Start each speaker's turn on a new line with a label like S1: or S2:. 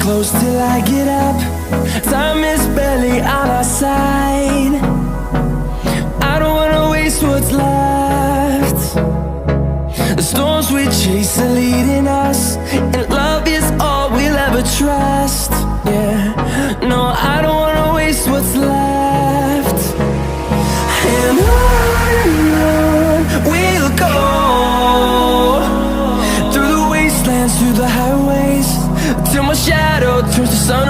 S1: close till I get up. Time is barely on our side. I don't wanna waste what's left. The storms we chase are leading us, and love is all we'll ever trust. Yeah, no, I don't wanna waste what's left. And on we'll go, through the wastelands, through the highways, till my shadow turns to sun